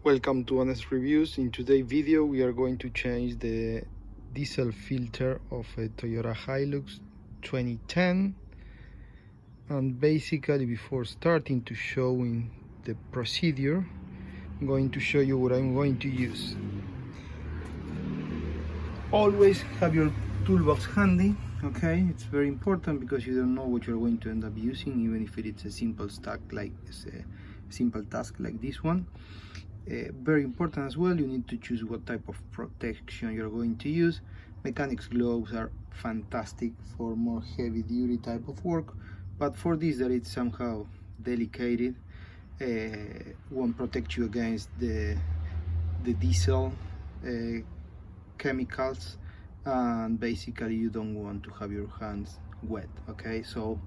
Welcome to Honest Reviews. In today's video we are going to change the diesel filter of a Toyota Hilux 2010, and basically before starting to showing the procedure, I'm going to show you what I'm going to use. Always have your toolbox handy, okay? It's very important because you don't know what you're going to end up using, even if it's a simple task like this one. Very important as well, you need to choose what type of protection you're going to use. Mechanics gloves are fantastic for more heavy duty type of work, but for this that it's somehow delicate, won't protect you against the diesel chemicals, and basically you don't want to have your hands wet, okay? So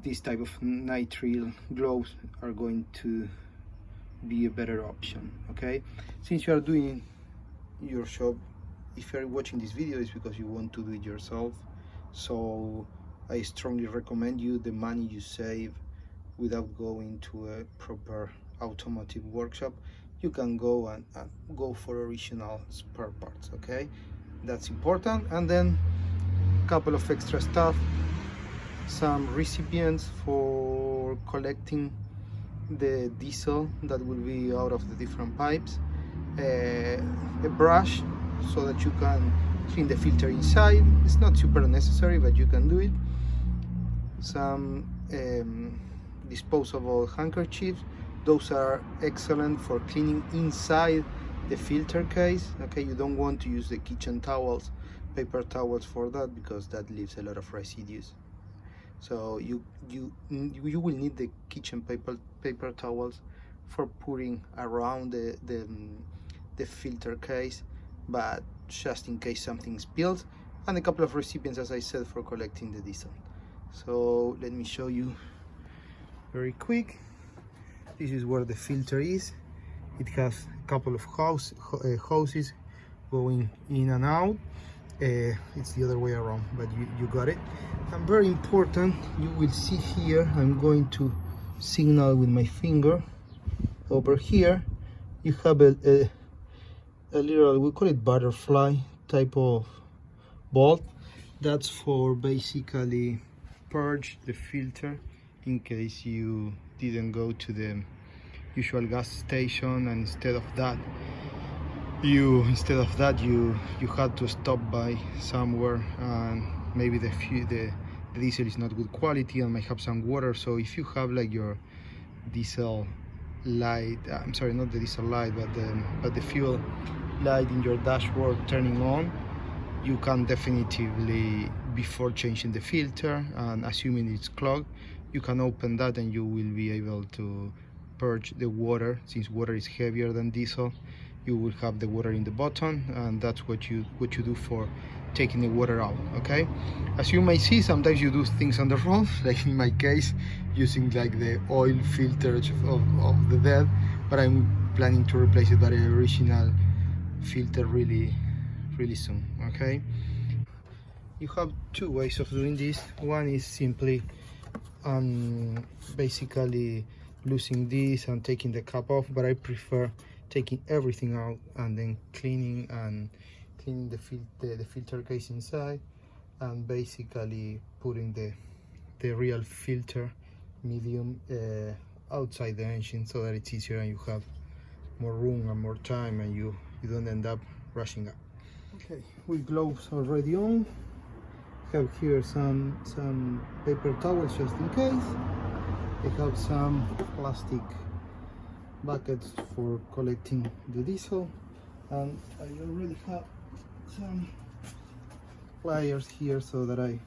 this type of nitrile gloves are going to be a better option, okay? Since you are doing your shop, if you are watching this video, it's because you want to do it yourself, so I strongly recommend you the money you save without going to a proper automotive workshop. You can go and go for original spare parts, okay? That's important. And then a couple of extra stuff, some recipients for collecting the diesel that will be out of the different pipes, a brush so that you can clean the filter inside. It's not super necessary, but you can do it. Some disposable handkerchiefs, those are excellent for cleaning inside the filter case, okay? You don't want to use the kitchen towels, paper towels for that, because that leaves a lot of residues. So you will need the kitchen paper towels for putting around the filter case, but just in case something spills, and a couple of recipients, as I said, for collecting the diesel. So let me show you very quick. This is where the filter is. It has a couple of hoses going in and out. It's the other way around, but you got it. And very important, you will see here, I'm going to signal with my finger. Over here you have a little, we call it butterfly type of bolt. That's for basically purge the filter in case you didn't go to the usual gas station, and instead of that you had to stop by somewhere, and maybe the diesel is not good quality and might have some water. So if you have like your diesel light, I'm sorry, not the diesel light, but the fuel light in your dashboard turning on, you can definitively, before changing the filter and assuming it's clogged, you can open that and you will be able to purge the water. Since water is heavier than diesel, you will have the water in the bottom, and that's what you do for taking the water out, okay? As you may see, sometimes you do things on the road, like in my case, using like the oil filter of the bed, but I'm planning to replace it by an original filter really soon, okay? You have two ways of doing this. One is simply basically losing this and taking the cap off, but I prefer taking everything out and then cleaning the filter case inside, and basically putting the real filter medium outside the engine, so that it's easier and you have more room and more time, and you don't end up rushing up. Okay, with gloves already on, have here some paper towels just in case. I have some plastic buckets for collecting the diesel, and I already have some pliers here so that I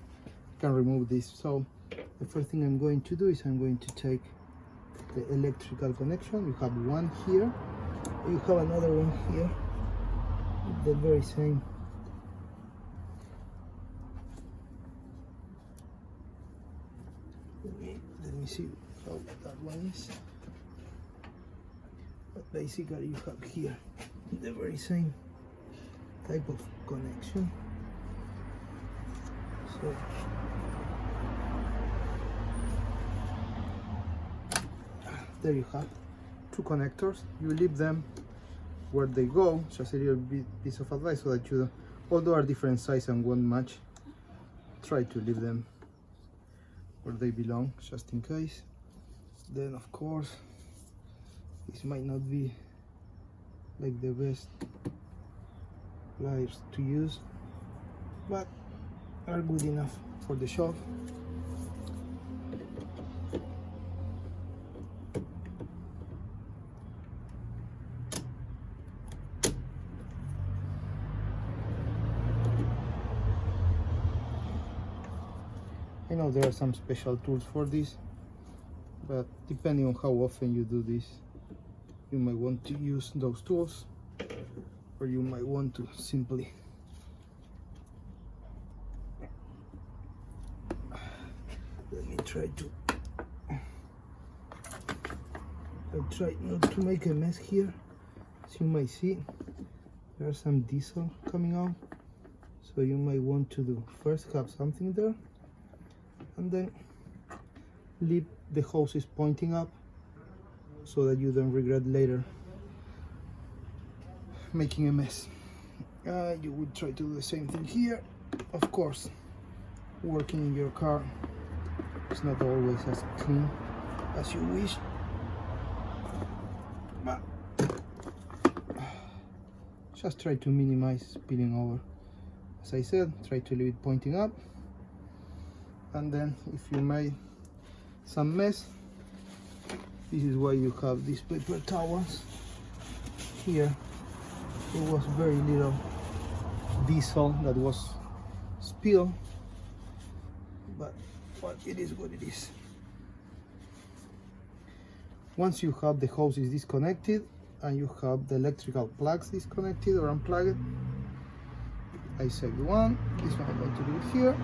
can remove this. So the first thing I'm going to do is I'm going to take the electrical connection. You have one here, you have another one here, the very same. Let me see how that one is. But basically you have here the very same type of connection. So there you have two connectors. You leave them where they go, just a little bit piece of advice, so that you, although are different size and won't match, try to leave them where they belong, just in case. Then of course this might not be like the best pliers to use, but are good enough for the shop. I know there are some special tools for this, but depending on how often you do this, you might want to use those tools, or you might want to simply let me try to I'll try not to make a mess here. As you might see, there's some diesel coming out, so you might want to do first have something there, and then leave the hoses pointing up so that you don't regret later making a mess. You would try to do the same thing here. Of course, working in your car is not always as clean as you wish, but just try to minimize spilling over. As I said, try to leave it pointing up, and then if you made some mess, this is why you have these paper towels here. There was very little diesel that was spilled, but well, it is what it is. Once you have the hoses disconnected and you have the electrical plugs disconnected or unplugged, I saved one, this one I'm going to do it here.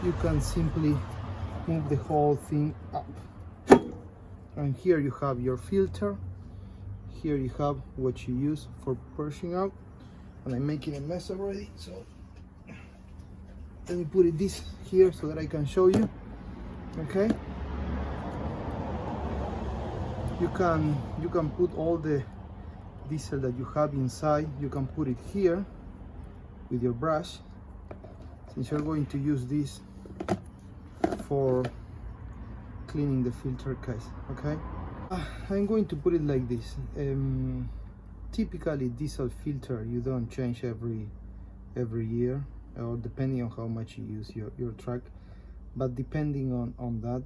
You can simply move the whole thing up, and here you have your filter. Here you have what you use for purging out, and I'm making a mess already, so let me put it this here so that I can show you. Okay, you can put all the diesel that you have inside, you can put it here with your brush, since you're going to use this for cleaning the filter case. Okay, I'm going to put it like this. Typically diesel filter you don't change every year, or depending on how much you use your truck, but depending on that,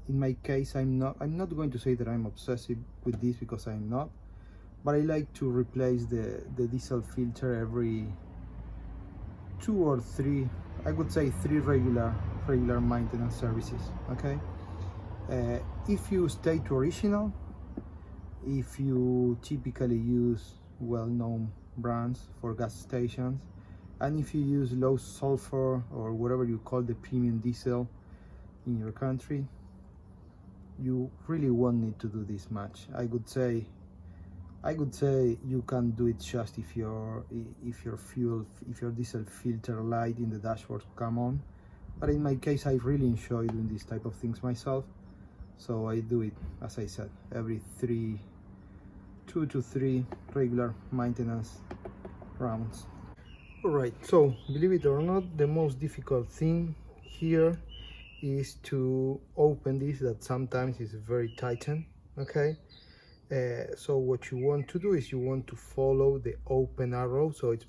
in my case, I'm not going to say that I'm obsessive with this, because I'm not, but I like to replace the diesel filter every 2 or 3, I would say 3 regular maintenance services. Okay, if you stay to original, if you typically use well-known brands for gas stations, and if you use low sulfur or whatever you call the premium diesel in your country, you really won't need to do this much. I would say you can do it just if your diesel filter light in the dashboard come on. But in my case, I really enjoy doing these type of things myself, so I do it, as I said, every 2 to 3 regular maintenance rounds. Alright, so believe it or not, the most difficult thing here is to open this, that sometimes is very tightened. Okay, so what you want to do is you want to follow the open arrow, so it's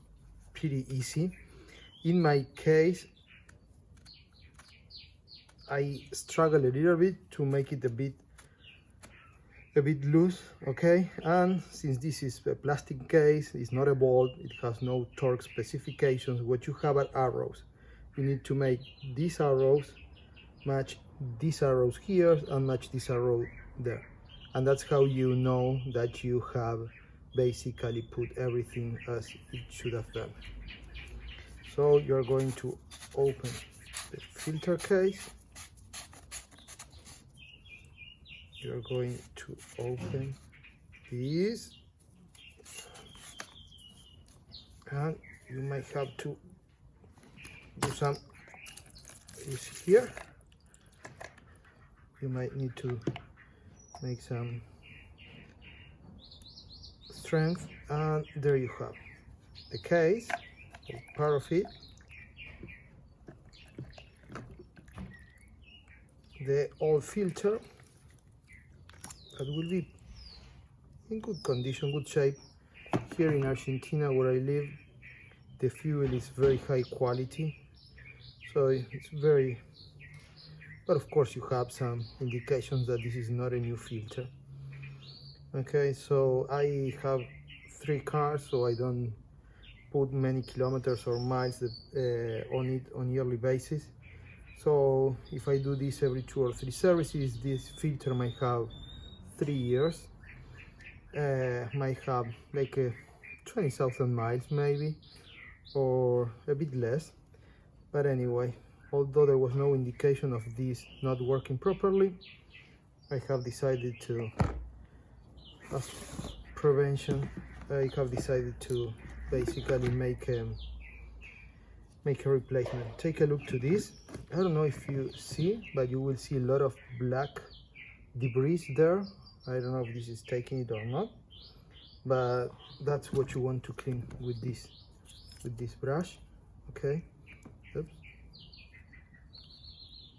pretty easy. In my case, I struggle a little bit to make it a bit loose. Okay, and since this is a plastic case, it's not a bolt, it has no torque specifications, what you have are arrows. You need to make these arrows match these arrows here and match this arrow there, and that's how you know that you have basically put everything as it should have done. So you're going to open the filter case, you're going to open this, and you might have to do some this here. You might need to make some strength. And there you have the case, or part of it, the old filter that will be in good condition, good shape. Here in Argentina, where I live, the fuel is very high quality, so it's very, but of course you have some indications that this is not a new filter. Okay, so I have 3 cars, so I don't put many kilometers or miles on it on yearly basis. So if I do this every 2 or 3 services, this filter might have 3 years, might have like 20,000 miles maybe, or a bit less. But anyway, although there was no indication of this not working properly, I have decided to, as prevention, I have decided to basically make a replacement. Take a look to this. I don't know if you see, but you will see a lot of black debris there. I don't know if this is taking it or not, but that's what you want to clean with this brush. Okay, oops,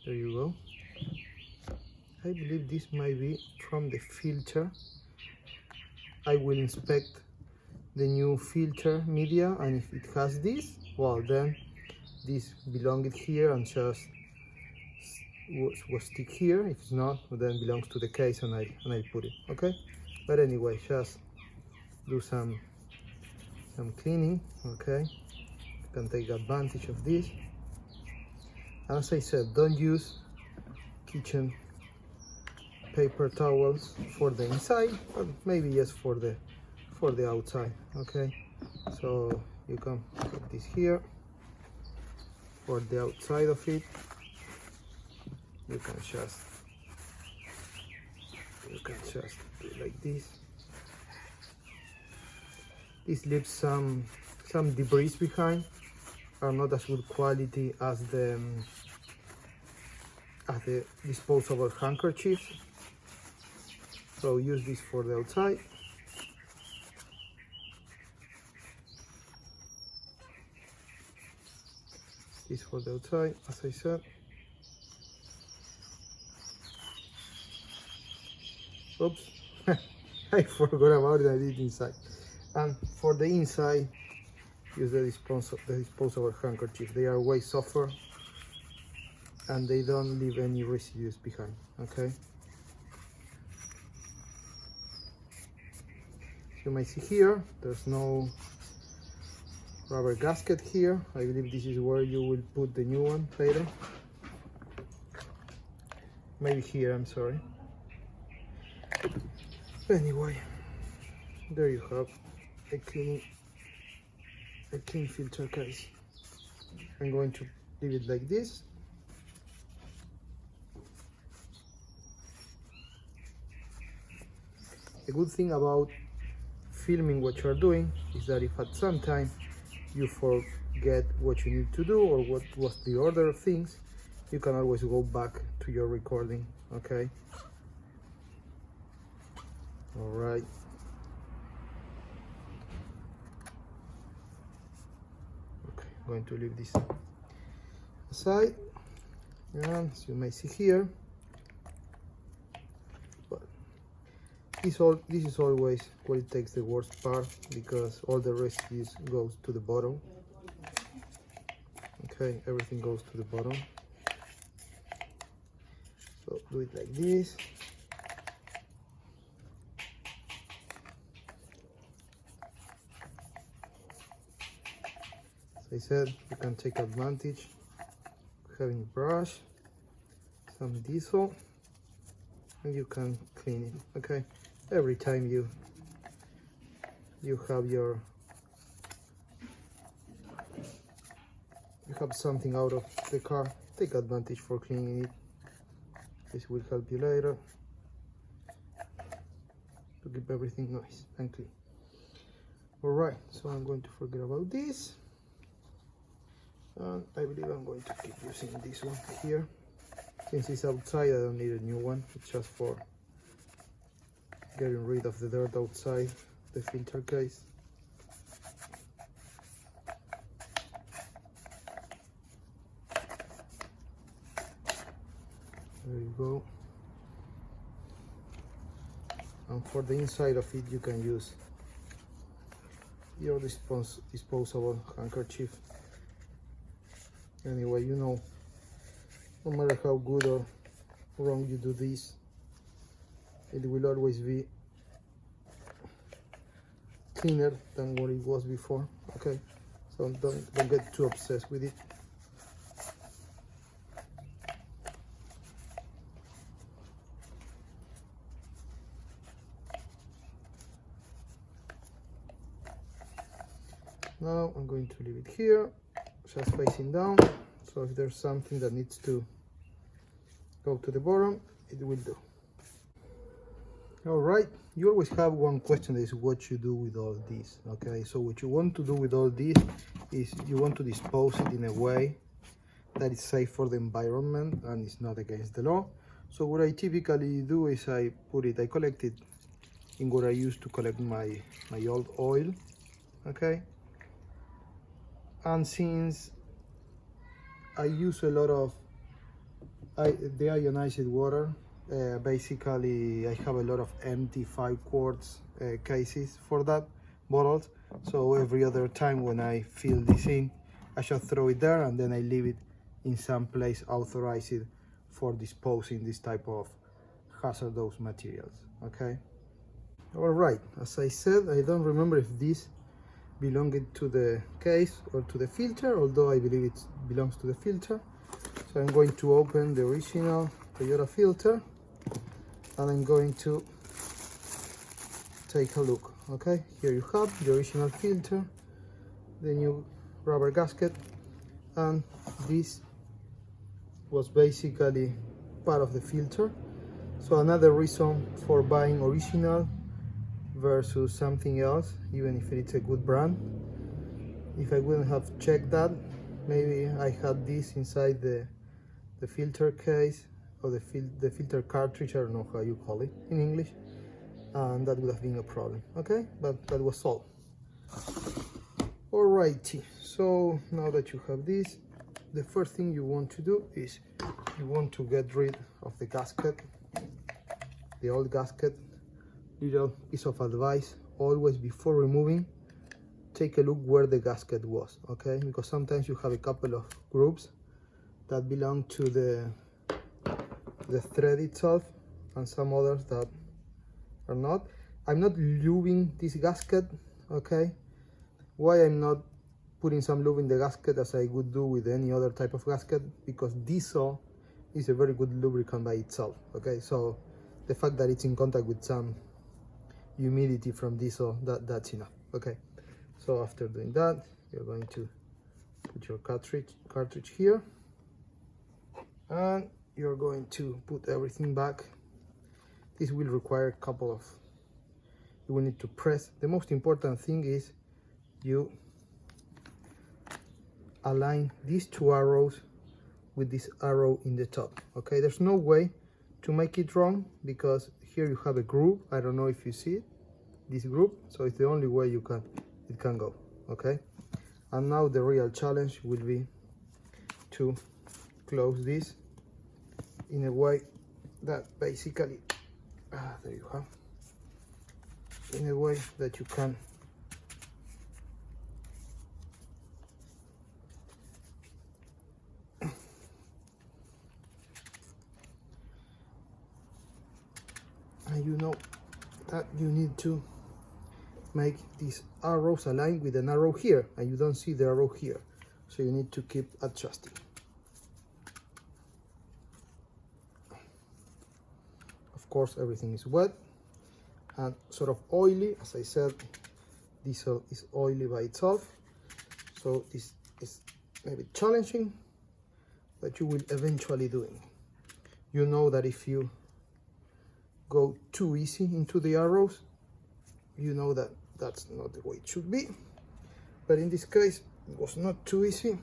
there you go. I believe this might be from the filter. I will inspect the new filter media, and if it has this, well, then this belonged here and just was stick here. If it's not, then belongs to the case, and I put it. Okay, but anyway, just do some cleaning. Okay, you can take advantage of this. As I said, don't use kitchen paper towels for the inside, but maybe just for the outside. Okay, so you can put this here for the outside of it. You can just do it like this. This leaves some debris behind, are not as good quality as the disposable handkerchiefs. So use this for the outside. This for the outside, as I said. Oops, I forgot about it. I did inside. And for the inside, use the disposable handkerchief. They are way softer and they don't leave any residues behind. Okay. You may see here, there's no rubber gasket here. I believe this is where you will put the new one later. Maybe here, I'm sorry. Anyway, there you have a clean filter case. I'm going to leave it like this. The good thing about filming what you are doing is that if at some time you forget what you need to do or what was the order of things, you can always go back to your recording. Okay, all right. Okay, I'm going to leave this aside, and as you may see here, this is always where it takes the worst part, because all the residues goes to the bottom. Okay, everything goes to the bottom. So do it like this. As I said, you can take advantage of having a brush, some diesel, and you can clean it. Okay, every time you have something out of the car, take advantage for cleaning it. This will help you later to keep everything nice and clean. All right, so I'm going to forget about this, and I believe I'm going to keep using this one here. Since it's outside, I don't need a new one. It's just for getting rid of the dirt outside the filter case. There you go. And for the inside of it, you can use your disposable handkerchief. Anyway, you know, no matter how good or wrong you do this, it will always be cleaner than what it was before. Okay, so don't get too obsessed with it. Now I'm going to leave it here, just facing down, so if there's something that needs to go to the bottom, it will do. All right, you always have one question, that is what you do with all this. Okay, so what you want to do with all this is you want to dispose it in a way that is safe for the environment and is not against the law. So what I typically do is I collect it in what I use to collect my old oil. Okay, and since I use a lot of deionized water, basically I have a lot of empty 5 quarts cases for that, bottles. So every other time when I fill this in, I just throw it there and then I leave it in some place authorized for disposing this type of hazardous materials. Okay. All right, as I said, I don't remember if this belonged to the case or to the filter, although I believe it belongs to the filter. So I'm going to open the original Toyota filter and I'm going to take a look. Okay, here you have the original filter, the new rubber gasket, and this was basically part of the filter. So another reason for buying original versus something else, even if it's a good brand. If I wouldn't have checked that, maybe I had this inside the filter case or the filter cartridge, I don't know how you call it in English, and that would have been a problem. Okay, but that was all. Alrighty, so now that you have this, the first thing you want to do is you want to get rid of the gasket, the old gasket. Little piece of advice: always before removing, take a look where the gasket was. Okay, because sometimes you have a couple of grooves that belong to the thread itself and some others that are not. I'm not lubing this gasket. Okay, why I'm not putting some lube in the gasket as I would do with any other type of gasket? Because diesel is a very good lubricant by itself. Okay, so the fact that it's in contact with some humidity from diesel, that's enough. Okay, so after doing that, you're going to put your cartridge here, and you're going to put everything back. This will require a couple of, you will need to press. The most important thing is you align these 2 arrows with this arrow in the top. Okay, there's no way to make it wrong, because here you have a groove. I don't know if you see it, this groove, so it's the only way it can go. Okay, and now the real challenge will be to close this in a way that basically, there you have, in a way that you can and you know that you need to make these arrows align with an arrow here, and you don't see the arrow here, so you need to keep adjusting. Of course, everything is wet and sort of oily. As I said, diesel is oily by itself, so this is maybe challenging, but you will eventually do it. You know that if you go too easy into the arrows, you know that that's not the way it should be. But in this case, it was not too easy,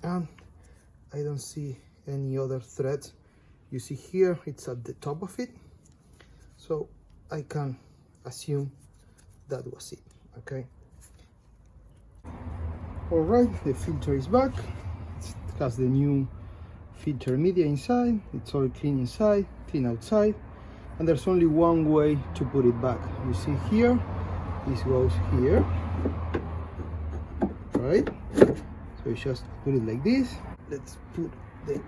and I don't see any other threads. You see here, it's at the top of it, so I can assume that was it. Okay. All right, the filter is back. It has the new filter media inside. It's all clean inside, clean outside, and there's only one way to put it back. You see here, this goes here, right? So you just put it like this. Let's put the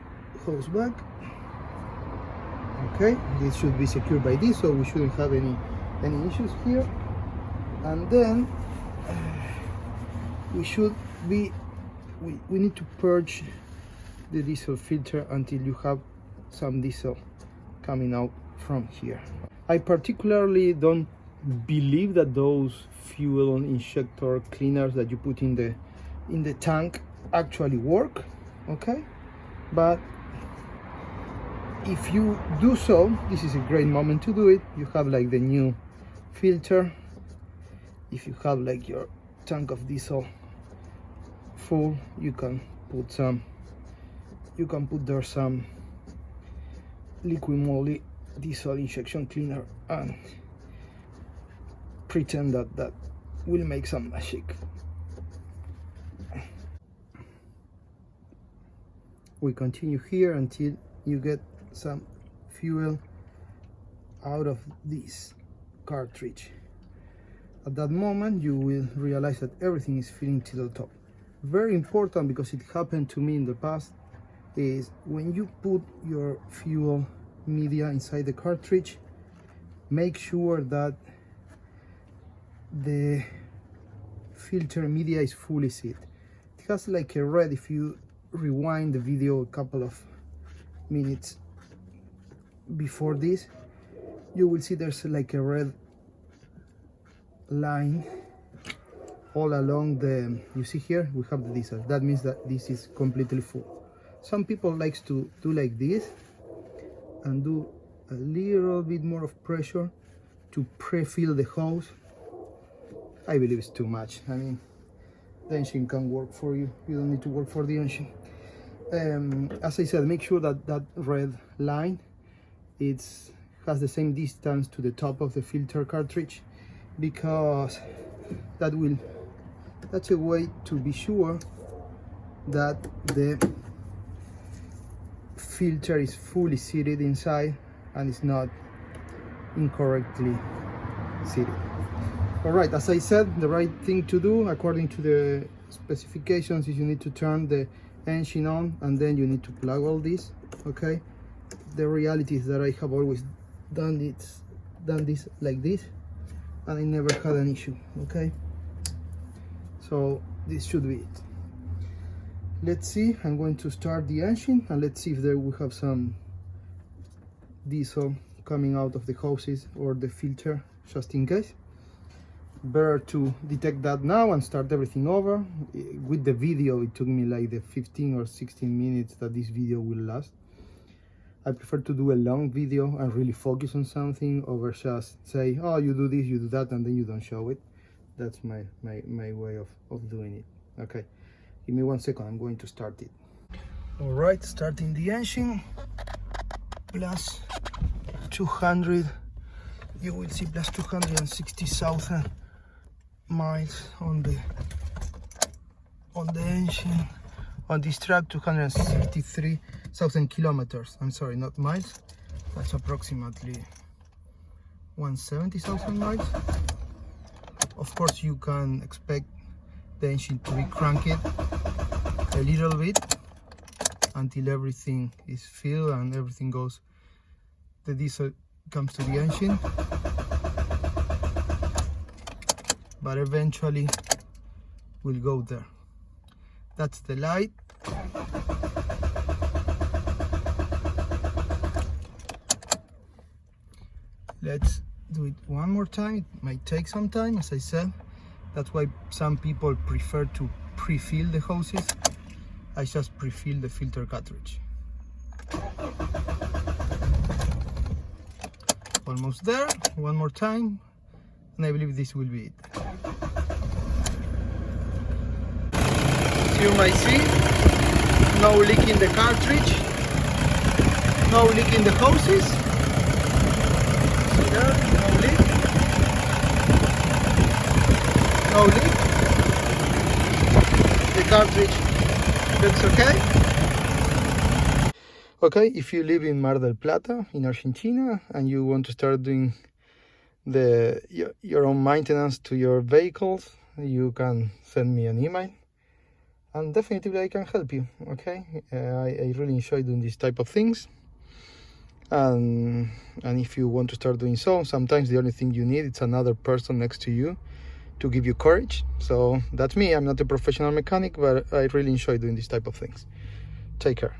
hose back. Okay, this should be secured by this, so we shouldn't have any issues here. And then we need to purge the diesel filter until you have some diesel coming out from here. I particularly don't believe that those fuel injector cleaners that you put in the tank actually work, okay? But if you do so, this is a great moment to do it. You have like the new filter. If you have like your tank of diesel full, you can put there some liquid moly diesel injection cleaner and pretend that will make some magic. We continue here until you get some fuel out of this cartridge. At that moment you will realize that everything is filling to the top. Very important, because it happened to me in the past, is when you put your fuel media inside the cartridge, make sure that the filter media is fully sealed. It has like a red, if you rewind the video a couple of minutes before this, you will see there's like a red line all along the, you see here we have the diesel. That means that this is completely full. Some people likes to do like this and do a little bit more of pressure to pre-fill the hose. I believe it's too much. I mean, the engine can work for you. You don't need to work for the engine. As I said, make sure that that red line has the same distance to the top of the filter cartridge, because that's a way to be sure that the filter is fully seated inside and it's not incorrectly seated. All right, as I said, the right thing to do according to the specifications is you need to turn the engine on and then you need to plug all this. Okay, the reality is that I have always done this like this and I never had an issue. Okay, so this should be it. Let's see, I'm going to start the engine and let's see if there we have some diesel coming out of the hoses or the filter, just in case. Better to detect that now and start everything over. With the video, it took me like the 15 or 16 minutes that this video will last. I prefer to do a long video and really focus on something over just say, oh, you do this, you do that, and then you don't show it. That's my way of doing it. Okay, give me 1 second, I'm going to start it. All right, starting the engine. Plus 200, you will see plus 260,000 miles on the engine. On this truck, 263,000 kilometers. I'm sorry, not miles. That's approximately 170,000 miles. Of course, you can expect the engine to be cranked a little bit until everything is filled and everything goes. The diesel comes to the engine, but eventually will go there. That's the light. Let's do it one more time. It might take some time, as I said. That's why some people prefer to pre-fill the hoses. I just pre-fill the filter cartridge. Almost there. One more time, and I believe this will be it. As you might see, no leak in the cartridge, no leak in the hoses. See there, no leak. no leak. The cartridge looks okay. Okay, if you live in Mar del Plata in Argentina and you want to start doing your own maintenance to your vehicles, you can send me an email and definitely I can help you. Okay, I really enjoy doing this type of things, and if you want to start doing so, sometimes the only thing you need is another person next to you to give you courage. So that's me. I'm not a professional mechanic, but I really enjoy doing this type of things. Take care.